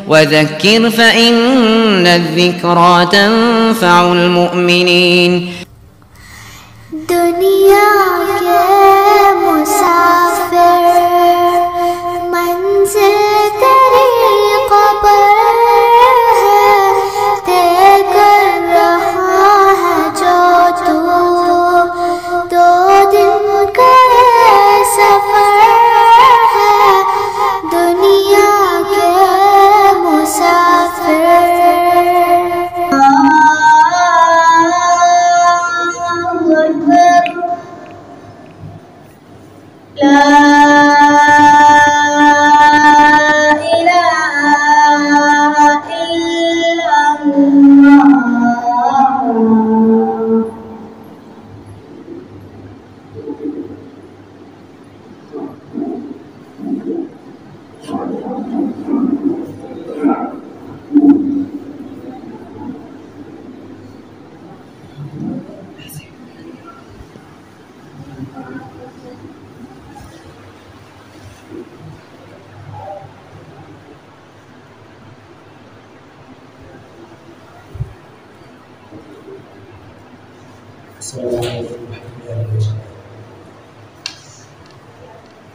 वज़क्किर फ़इन्न الذिक्रा तंफ़अुल मुमिनीन। दुनिया के मुसाफिर मंजिल तेरी क़ब्र है, तय कर रहा है जो तू 2 दिन का सफर है। दुनिया के मुसाफिर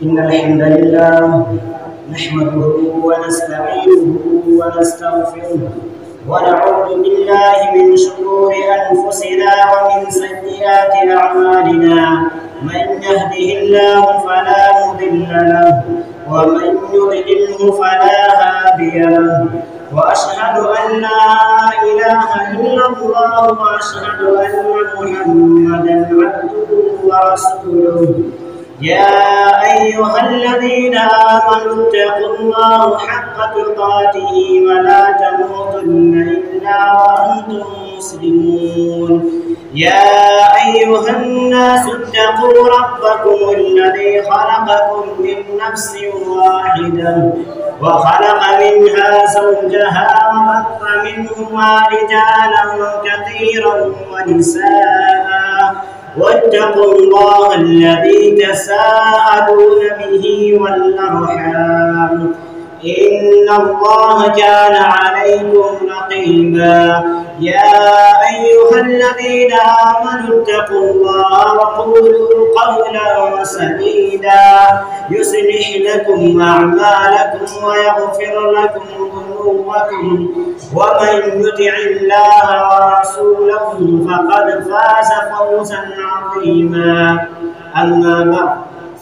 इन्नल हम्दलिल्लाह नहमदुहु व नस्तईनुहु व नस्तगफिरुहु व नऊज़ु बिल्लाहि मिन शुरूरि अनफुसिना व मिन सय्यिआति अअमालिना। मन यहदिहिल्लाहु फला मुदिल्ल लहु व मन युद्लिल्हु फला हादिय लहु व अशहदु अन ला इलाहा इल्लल्लाह व अशहदु अन्न मुहम्मदन अब्दुहु व रसूलुहु। या अय्युहल्लज़ीना आमनू इत्तक़ुल्लाह हक़्क़ तुक़ातिही व ला तमूतुन्न इल्ला व अंतुम मुस्लिमून। या अय्युहन्नासु इत्तक़ू रब्बकुमुल्लज़ी ख़लक़कुम मिन नफ्सिन वाहिदह व ख़लक़ मिन्हा ज़ौजहा व बस्स मिन्हुमा रिजालन कसीरन व निसाअ वत्तक़ुल्लाह अल्लज़ी तसाअलून बिही वल अर्हाम इन्नल्लाह कान अलैकुम रक़ीबा। या अय्युहल्लज़ीना आमनू इत्तक़ुल्लाह व क़ूलू क़ौलन सदीदा युस्लिह लकुम अअमालकुम व यग़फिर लकुम ذنوبكم ومن يطع الله ورسوله فقد فاز فوزا عظيما. أما بعد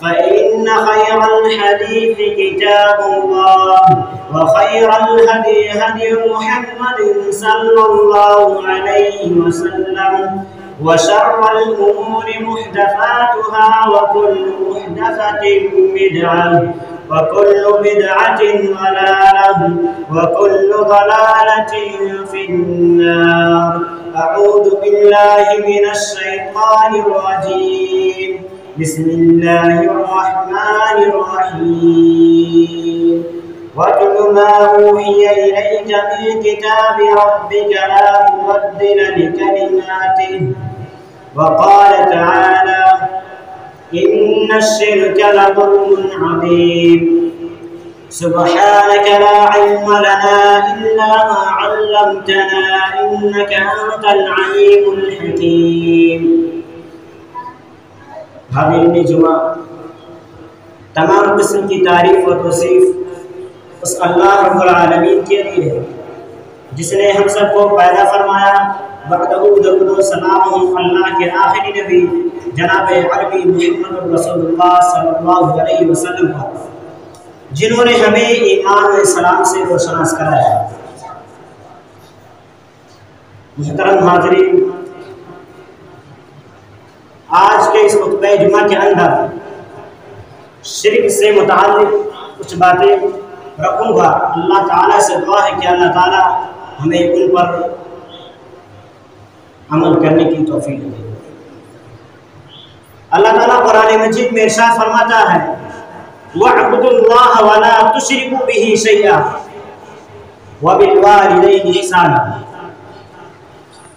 فإن خير الحديث كتاب الله وخير الهدي هدي محمد صلى الله عليه وسلم وشر الأمور محدثاتها وكل محدثة بدعة وكل بدعة ضلالة وكل ضلالة في النار. أعوذ بالله من الشيطان الرجيم. بسم الله الرحمن الرحيم. واتل ما أوحي إليك من كتاب ربك لا مبدل لكلماته. وقال تعالى إن الشرك لظلم عظيم. سبحانك لا علم لنا إلا ما علمتنا إنك أنت العليم الحكيم. भाभी जुमा तमाम किस्म की तारीफ और तौसीफ उस अल्लाह रब्बुल आलमीन के लिए है जिसने हम सबको पैदा फरमाया। सलाम अल्लाह के आखिरी नबी जनाब अरबी मुहम्मद रसूलुल्लाह सल्लल्लाहु अलैहि वसल्लम पर, जिन्होंने हमें ईमान और इस्लाम से रोशनास कराया। मुहतरम हाज़रीन, आज के इस खुतबे जुमा के अंदर शिर्क से मुताल्लिक़ कुछ बातें रखूँगा। अल्लाह ताला से दुआ है कि अल्लाह ताला हमें उन पर अमल करने की तौफीक दे। अल्लाह ताला कुरान मजीद में इरशाद फरमाता है वअब्दुल्लाह वला तुशरिकू बिही शैआ व बिल वालिदैनि इहसाना,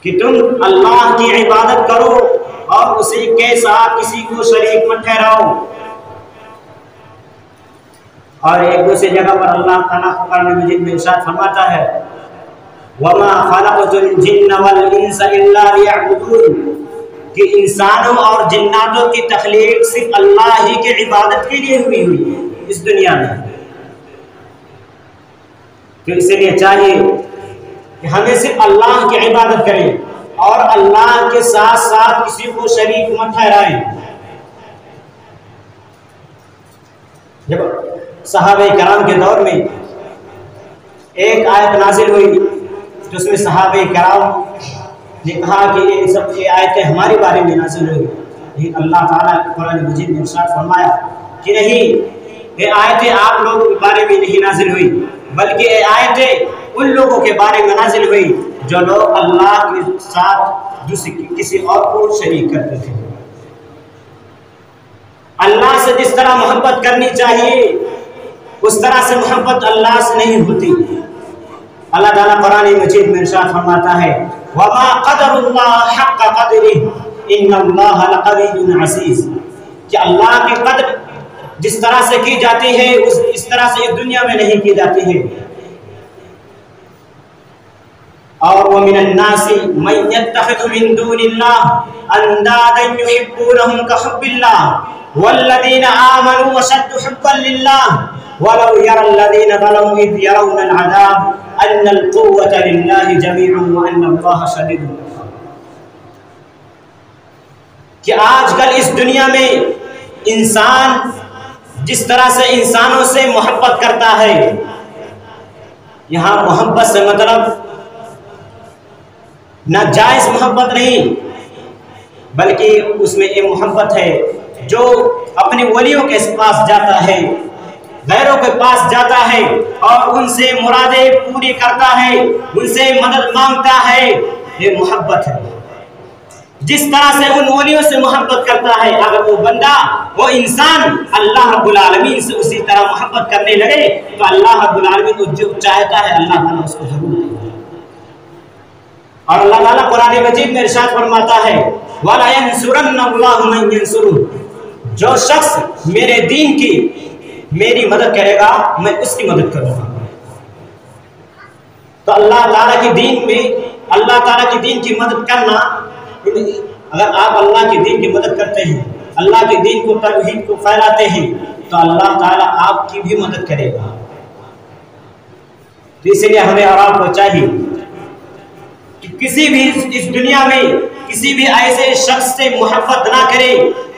कि तुम अल्लाह की इबादत करो और उसी के साथ किसी को शरीक मत ठहराओ। और एक दूसरी जगह पर अल्लाह ताला कुरान मजीद में इरशाद फरमाता है, वमा खलक़तुल जिन्ना वल इंसा इल्ला लियअबुदून, कि इंसानों और जिन्नातों की तख्लीक सिर्फ अल्लाह ही की इबादत के लिए हुई है इस दुनिया में। तो इसलिए चाहिए कि हमें सिर्फ अल्लाह की इबादत करें और अल्लाह के साथ साथ किसी को शरीक मत ठहराएं। जब सहाबे कराम के दौर में एक आयत नाजिल हुई तो उसमें सहाबे कराम ने कहा कि ये आयतें हमारे बारे में नाजिल हुई, लेकिन अल्लाह ताला कुरान मजीद में इरशाद फरमाया कि नहीं, ये आयतें आप लोगों के बारे में नहीं नाजिल हुई, बल्कि ये आयतें उन लोगों के बारे में नाजिल हुई जो लोग अल्लाह के साथ किसी और को शरीक करते थे। अल्लाह से जिस तरह मोहब्बत करनी चाहिए उस तरह से मोहब्बत अल्लाह से नहीं होती। अल्लाह ताला कुरान मजीद में इरशाद फरमाता है, वमा क़दरुल्लाह हक़्क़ क़द्रिही इन्नल्लाह लक़विय्युन अज़ीज़, कि अल्लाह की कदर जिस तरह से की जाती है इस तरह से इस दुनिया में नहीं की जाती है। और वो मिनन नासी मन यत्तखिज़ु मिन दूनिल्लाह अंदादन युहिब्बूनहुम कहुब्बिल्लाह वल्लज़ीना आमनू अशद्दु हुब्बन लिल्लाह वलौ यरल्लज़ीना ज़लमू इज़ यरौनल अज़ाब अन्नल कुव्वता लिल्लाहि जमीअन व अन्नल्लाहा शदीदुल इक़ाब। कि आजकल इस दुनिया में इंसान जिस तरह से इंसानों से मोहब्बत करता है, यहाँ मोहब्बत से मतलब नाजायज मोहब्बत नहीं, बल्कि उसमें ये मोहब्बत है जो अपने वलियों के पास जाता है, गैरों के पास जाता है और उनसे मुरादें पूरी करता है, उनसे मदद मांगता है। ये मोहब्बत है। जिस तरह से उन वलियों से मोहब्बत करता है, अगर वो बंदा वो इंसान अल्लाह रब्बुल आलमीन से उसी तरह मोहब्बत करने लगे तो अल्लाह रब्बुल आलमीन को जो चाहता है अल्लाह ताला उसको जरूर देगा। और अल्लाह ताला कुरान मजीद में इरशाद फरमाता है, वला यंसुरन्नल्लाहु मन यंसुरुहु, जो शख्स मेरे दीन की मेरी मदद करेगा मैं उसकी मदद करूंगा। तो अल्लाह ताला की दीन में अल्लाह ताला की दीन की मदद करना, अगर आप अल्लाह के दीन की मदद करते हैं, अल्लाह के दीन को तौहीद को फैलाते हैं, तो अल्लाह ताला आपकी भी मदद करेगा। तो इसलिए हमें और आपको चाहिए कि किसी भी इस दुनिया में किसी भी ऐसे शख्स से मोहब्बत ना करें।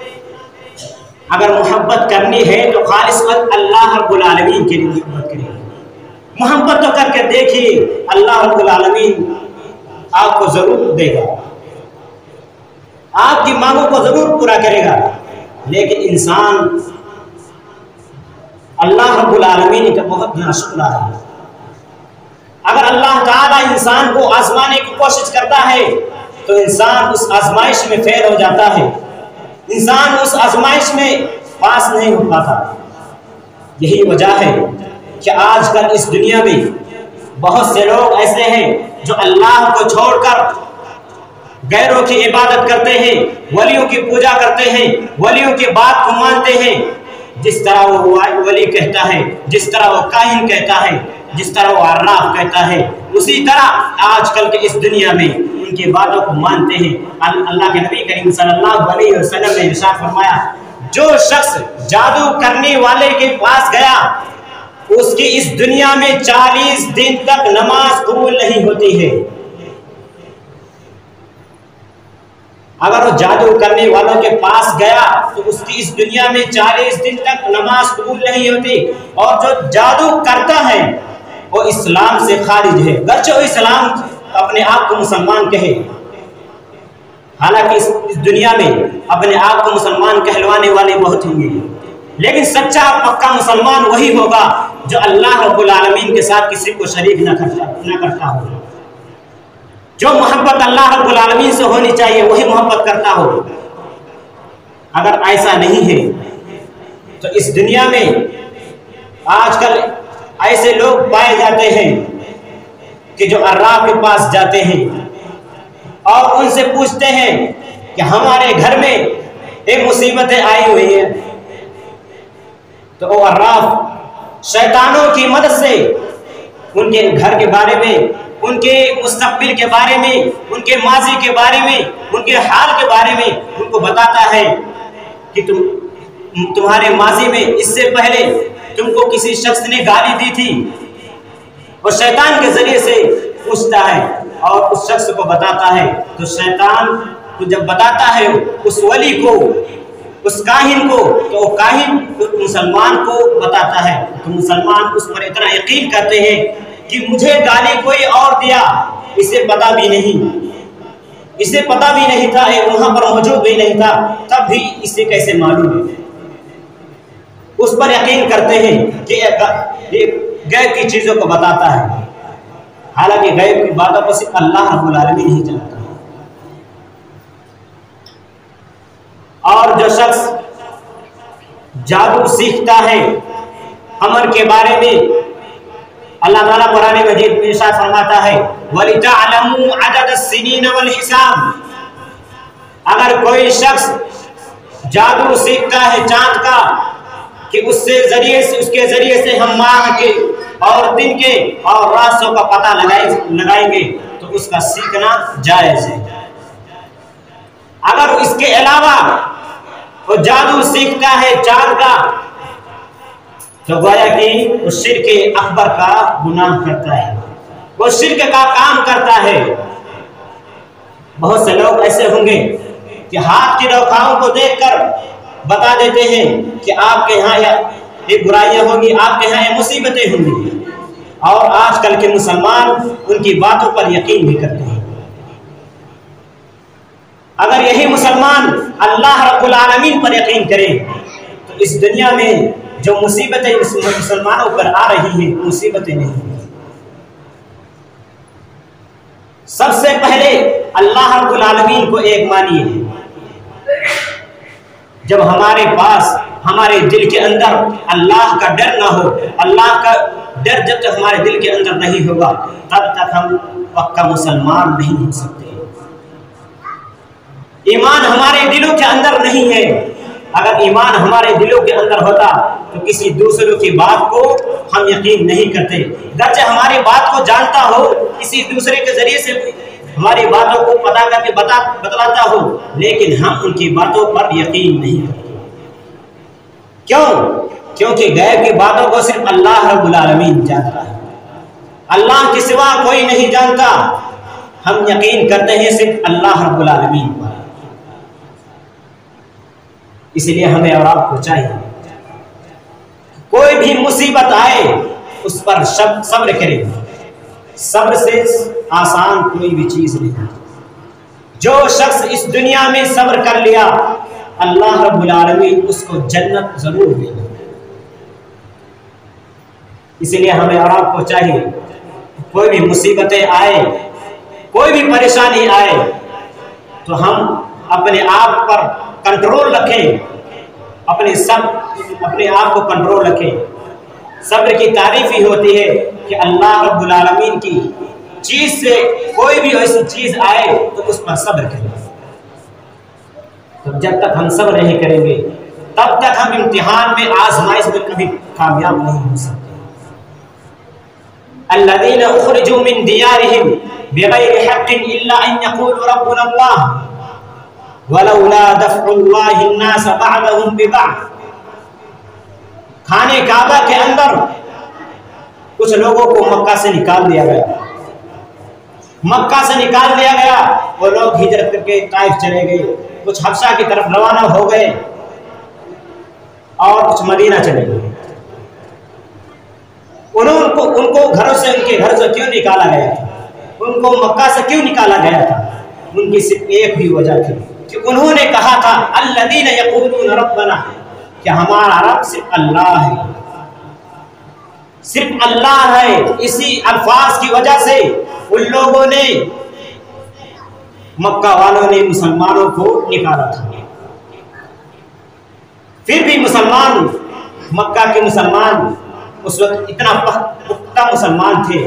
अगर मोहब्बत करनी है तो खालिस अल्लाह रब्बुल आलमीन के लिए मोहब्बत करें। मोहब्बत तो करके देखिए, अल्लाह रब्बुल आलमीन आपको जरूर देगा, आपकी मांगों को जरूर पूरा करेगा। लेकिन इंसान अल्लाह रब्बुल आलमीन का बहुत नाशुक्र है। अगर अल्लाह ताला इंसान को आजमाने की कोशिश करता है तो इंसान उस आजमाइश में फेल हो जाता है, इंसान उस आजमाइश में पास नहीं हो पाता। यही वजह है कि आजकल इस दुनिया में बहुत से लोग ऐसे हैं जो अल्लाह को छोड़कर गैरों की इबादत करते हैं, वलियों की पूजा करते हैं, वलियों की बात को मानते हैं। जिस तरह वो वली कहता है, जिस तरह वो काहिन कहता है, जिस तरह वो अर्राफ कहता है, उसी तरह आजकल के इस दुनिया में उनकी बातों को मानते हैं। अल्लाह के नबी करीम सल्लल्लाहु अलैहि वसल्लम ने इरशाद फरमाया, जो शख्स जादू करने वाले के पास गया उसकी इस दुनिया में 40 दिन तक नमाज कबूल नहीं होती है। अगर वो जादू करने वालों के पास गया तो उसकी इस दुनिया में 40 दिन तक नमाज कबूल नहीं होती। और जो जादू करता है वो इस्लाम से खारिज है, गर्चे वो इस्लाम अपने आप को मुसलमान कहे। हालांकि इस दुनिया में अपने आप को मुसलमान कहलवाने वाले बहुत होंगे, लेकिन सच्चा पक्का मुसलमान वही होगा जो अल्लाह रब्बुल आलमीन के साथ किसी को शरीक न करता हो। जो मोहब्बत अल्लाह रब्बुल आलमीन से होनी चाहिए वही मोहब्बत करता हो। अगर ऐसा नहीं है तो इस दुनिया में आजकल ऐसे लोग पाए जाते हैं कि जो अर्राफ के पास जाते हैं और उनसे पूछते हैं कि हमारे घर में एक मुसीबतें आई हुई है। तो वो अर्राफ शैतानों की मदद से उनके घर के बारे में, उनके मुस्तकबिल के बारे में, उनके माजी के बारे में, उनके हाल के बारे में उनको बताता है कि तुम्हारे माजी में इससे पहले तुमको किसी शख्स ने गाली दी थी, और शैतान के जरिए से पूछता है और उस शख्स को बताता है। तो शैतान को जब बताता है उस वली को, उस काहिन को, तो वो काहिन मुसलमान को बताता है। तो मुसलमान उस पर इतना यकीन करते हैं कि मुझे गाली कोई और दिया, इसे पता भी नहीं, इसे पता भी नहीं था, वहां पर मौजूद भी नहीं था, तब भी इसे कैसे मालूम है। उस पर यकीन करते हैं कि ये गैब की चीजों को बताता है, हालांकि गैब की बातों को सिर्फ अल्लाह रब्बुल आलमीन ही जानता है। और जो शख्स जादू सीखता है अमर के बारे में, अल्लाह ताला कुरान मजीद में इरशाद फरमाता है वलितअलमू अदद-अस्सिनीन वल हिसाब। अगर कोई शख्स जादू सीखता है चांद का कि उसके जरिए से हम माह के और दिन के और रातों का पता लगाएंगे, तो उसका सीखना जायज है। अगर इसके अलावा वो जादू सीखता है चांद का, तो गोया कि वो शिर्क अकबर का गुनाह करता है, वो शिर्क का काम करता है। बहुत से लोग ऐसे होंगे कि हाथ की नौकाओं को देखकर बता देते हैं कि आपके यहाँ ये बुराइयां होंगी, आपके यहाँ ये मुसीबतें होंगी, और आजकल के मुसलमान उनकी बातों पर यकीन भी करते हैं। अगर यही मुसलमान अल्लाह रब्बुल आलमीन पर यकीन करें, तो इस दुनिया में जो मुसीबतें मुसलमानों पर आ रही हैं, मुसीबतें नहीं। सबसे पहले अल्लाह रब्बुल आलमीन को एक मानिए। जब हमारे पास, हमारे दिल के अंदर अल्लाह का डर ना हो, अल्लाह का डर जब तक हमारे दिल के अंदर नहीं होगा, तब तक हम पक्का मुसलमान नहीं हो सकते। ईमान हमारे दिलों के अंदर नहीं है। अगर ईमान हमारे दिलों के अंदर होता तो किसी दूसरों की बात को हम यकीन नहीं करते। गर्चे हमारी बात को जानता हो, किसी दूसरे के जरिए से हमारी बातों को पता करके बतलाता हो, लेकिन हम उनकी बातों पर यकीन नहीं करते। क्यों? क्योंकि गैब की बातों को सिर्फ अल्लाह रब्बुल आलमीन जानता है, अल्लाह के सिवा कोई नहीं जानता। हम यकीन करते हैं सिर्फ अल्लाह रब्बुल आलमीन पर। इसलिए हमें और आपको चाहिए कोई भी मुसीबत आए उस पर सब्र करें। सब्र से आसान कोई भी चीज नहीं। जो शख्स इस दुनिया में सब्र कर लिया, अल्लाह रब्बुल आलमीन उसको जन्नत जरूर देगा। इसलिए हमें और आपको चाहिए कोई भी मुसीबतें आए, कोई भी परेशानी आए, तो हम अपने आप पर कंट्रोल रखें, अपने आप को कंट्रोल रखें। सब्र की तारीफ ही होती है कि अल्लाह रब्बुल आलमीन की चीज से कोई भी ऐसी चीज आए तो उस पर सब्र करें। तो जब तक हम सब्र नहीं करेंगे, तब तक हम इम्तिहान में, आजमाइश में कभी कामयाब नहीं हो सकते। अल्लज़ीना उख़रिजू मिन दियारिहिम बिग़ैरि हक़्क़िन इल्ला अन यक़ूलू रब्बुना अल्लाह वलौला दफ़्उल्लाहि अन्नास बअदहुम बिबअद। खाने काबा के अंदर कुछ लोगों को मक्का से निकाल दिया गया, मक्का से निकाल दिया गया। वो लोग हिजरत करके ताइफ चले गए, कुछ हबशा की तरफ रवाना हो गए और कुछ मदीना चले गए। उनको घरों से, उनके घर से क्यों निकाला गया था? उनको मक्का से क्यों निकाला गया था? उनकी सिर्फ एक ही वजह थी कि उन्होंने कहा था अल्लज़ीना यक़ूलूना रब्बना, कि हमारा रब सिर्फ अल्लाह है, सिर्फ अल्लाह है। इसी अल्फाज की वजह से उन लोगों ने, मक्का वालों ने मुसलमानों को निकाला था। फिर भी मुसलमान, मक्का के मुसलमान उस वक्त इतना पुख्ता मुसलमान थे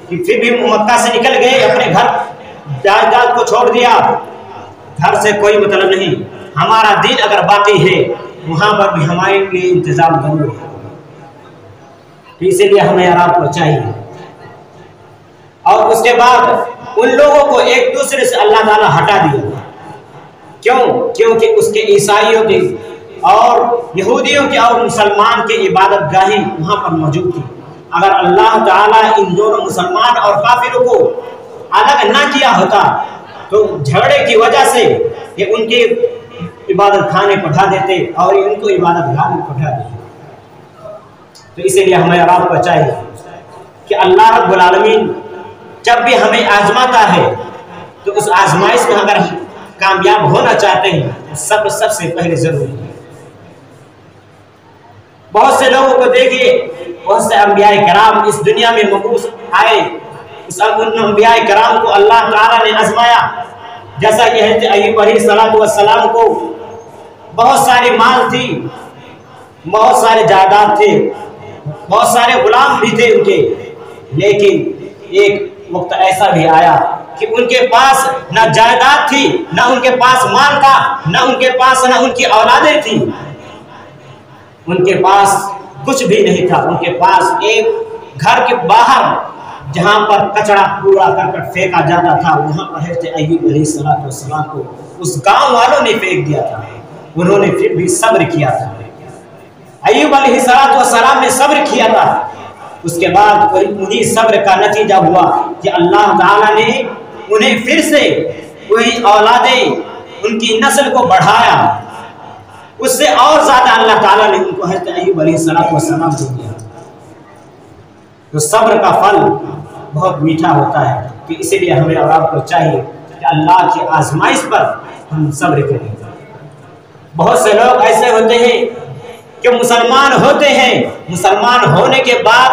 कि फिर भी मक्का से निकल गए, अपने घर जायदाद को छोड़ दिया। घर से कोई मतलब नहीं, हमारा दीन अगर बाकी है वहां पर भी हमारे लिए इंतजाम जरूर है। तो इसीलिए हमें आराम को चाहिए। और उसके बाद उन लोगों को एक दूसरे से अल्लाह ताला हटा दिया। क्यों? क्योंकि उसके ईसाइयों की और यहूदियों की और मुसलमान की इबादत गाहें वहाँ पर मौजूद थी। अगर अल्लाह ताला इन दोनों मुसलमान और काफिरों को अलग ना किया होता तो झगड़े की वजह से ये उनके इबादत खाने पठा देते और इनको इबादत गाह में पठा देते। तो इसीलिए हमें आराम को चाहिए कि अल्लाह रब्बुल आलमीन जब भी हमें आजमाता है तो उस आजमाइश में अगर कामयाब होना चाहते हैं तो सब्र सबसे पहले जरूरी है। बहुत से लोगों को देखिए, बहुत से अंबियाए कराम इस दुनिया में मबूस आए, उस अंबियाए कराम को अल्लाह ताला ने आजमाया। जैसा कि हज़रत अय्यूब अलैहिस्सलातु वस्सलाम को बहुत सारी माल थी, बहुत सारे जायदाद थे, बहुत सारे गुलाम भी थे उनके, लेकिन एक वक्त ऐसा भी आया कि उनके पास न जायदाद थी, न उनके पास माल था, न उनके पास न उनकी औलादें थी, उनके पास कुछ भी नहीं था। उनके पास एक घर के बाहर जहां पर कचरा कूड़ा करकट फेंका जाता था, वहां पर हज़रत अय्यूब अलैहिस्सलाम को उस गांव वालों ने फेंक दिया था। उन्होंने फिर भी सब्र किया था। अय्यूब अलैहिस्सलाम ने सब्र किया था। उसके बाद उन्हीं सब्र का नतीजा हुआ कि अल्लाह ताला ने उन्हें फिर से वही औलादें, उनकी नस्ल को बढ़ाया। उससे और ज्यादा अल्लाह ताला ने उनको हज़रत अय्यूब अलैहिस्सलाम को दिया। तो सब्र का फल बहुत मीठा होता है। तो इसीलिए हमें और आपको चाहिए कि अल्लाह की आजमाइश पर हम सब्र करें। बहुत से लोग ऐसे होते हैं कि मुसलमान होते हैं, मुसलमान होने के बाद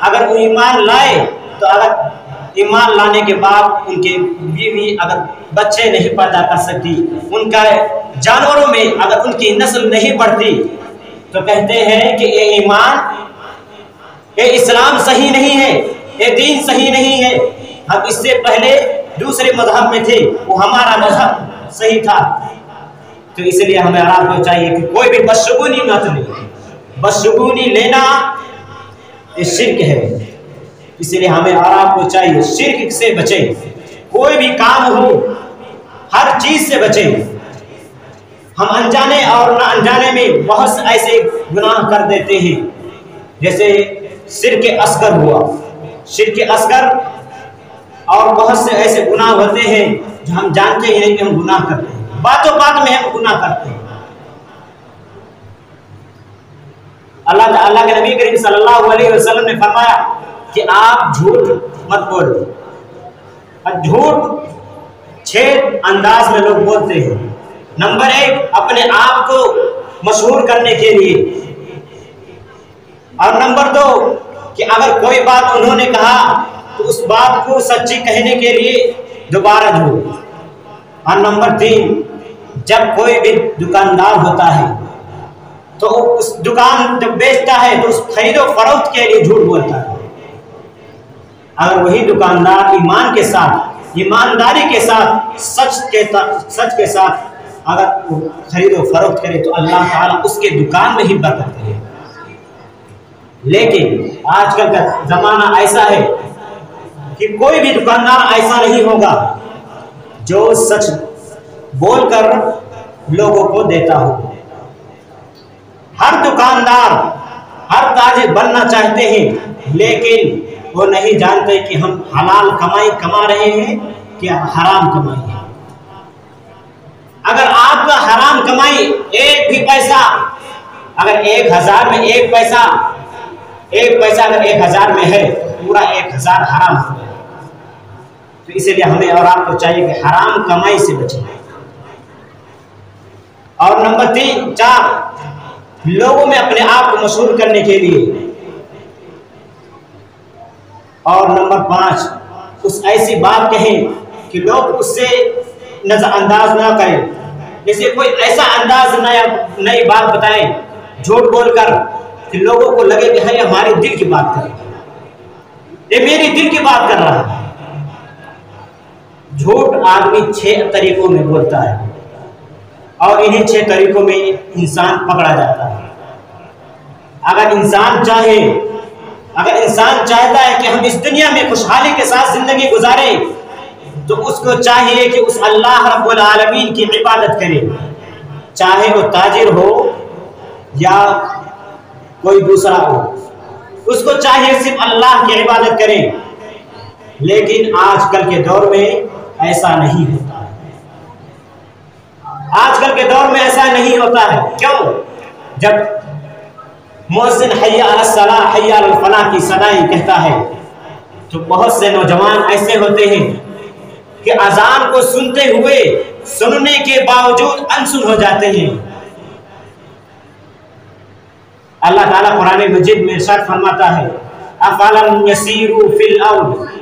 अगर वो ईमान लाए तो अगर ईमान लाने के बाद उनके बीवी अगर बच्चे नहीं पैदा कर सकती, उनका जानवरों में अगर उनकी नस्ल नहीं बढ़ती, तो कहते हैं कि ये ईमान, ये इस्लाम सही नहीं है, ये दीन सही नहीं है। हम इससे पहले दूसरे मजहब में थे, वो हमारा मजहब सही था। तो इसलिए हमें आराम को चाहिए कि कोई भी बदशगुनी मत ले। बदशगुनी लेना ये शिर्क है। इसलिए हमें आराम को चाहिए शिर्क से बचें। कोई भी काम हो हर चीज से बचें। हम अनजाने और ना अनजाने में बहुत से ऐसे गुनाह कर देते हैं, जैसे शिर्क असगर हुआ, शिर्क असगर, और बहुत से ऐसे गुनाह होते हैं जो हम जानते ही नहीं कि हम गुनाह करते हैं, बातों बात में हम गुनाह करते हैं। अल्लाह के नबी करीम सल्लल्लाहु अलैहि वसल्लम ने फरमाया कि आप झूठ मत बोलो। और झूठ 6 अंदाज में लोग बोलते हैं। नंबर 1, अपने आप को मशहूर करने के लिए, और नंबर 2 कि अगर कोई बात उन्होंने कहा तो उस बात को सच्ची कहने के लिए दोबारा झूठ, और नंबर 3 जब कोई भी दुकानदार होता है तो उस दुकान जब बेचता है तो उस खरीदो फरोख्त के लिए झूठ बोलता है। अगर वही दुकानदार ईमान के साथ, ईमानदारी के साथ, सच के साथ अगर खरीदो फरोख्त करे तो अल्लाह ताला उसके दुकान में ही बरकत दे। लेकिन आजकल का जमाना ऐसा है कि कोई भी दुकानदार ऐसा नहीं होगा जो सच बोलकर लोगों को देता हो। हर दुकानदार, हर ताजिर बनना चाहते हैं, लेकिन वो नहीं जानते कि हम हलाल कमाई कमा रहे हैं कि हराम कमाई है। अगर आपका हराम कमाई एक भी पैसा, अगर 1000 में एक पैसा अगर 1000 में है, पूरा 1000 हराम हो गया। तो इसीलिए हमें और आपको चाहिए कि हराम कमाई से बचें। और नंबर 3, 4 लोगों में अपने आप को मशहूर करने के लिए, और नंबर 5 उस ऐसी बात कहें कि लोग उससे नजरअंदाज ना करें। जैसे कोई ऐसा अंदाज नई बात बताएं झूठ बोलकर कि लोगों को लगे कि है हमारे दिल की बात कर रहा है, ये मेरी दिल की बात कर रहा है। झूठ आदमी 6 तरीकों में बोलता है, और इन्हीं 6 तरीकों में इंसान पकड़ा जाता है। अगर इंसान चाहे, अगर इंसान चाहता है कि हम इस दुनिया में खुशहाली के साथ जिंदगी गुजारें, तो उसको चाहिए कि उस अल्लाह रब्बुल आलमीन की इबादत करे, चाहे वो ताजिर हो या कोई दूसरा हो, उसको चाहिए सिर्फ अल्लाह की इबादत करे। लेकिन आजकल के दौर में ऐसा नहीं होता है। आजकल के दौर में ऐसा नहीं होता है। क्यों? जब मुअज्जिन हय्या अलस सलाह हय्या अलल फलाह की सदाई कहता है, तो बहुत से नौजवान ऐसे होते हैं कि अजान को सुनते हुए सुनने के बावजूद अनसुन हो जाते हैं। अल्लाह ताला कुरान मजीद में इरशाद फरमाता है, अफलम यसीरू फिल अर्द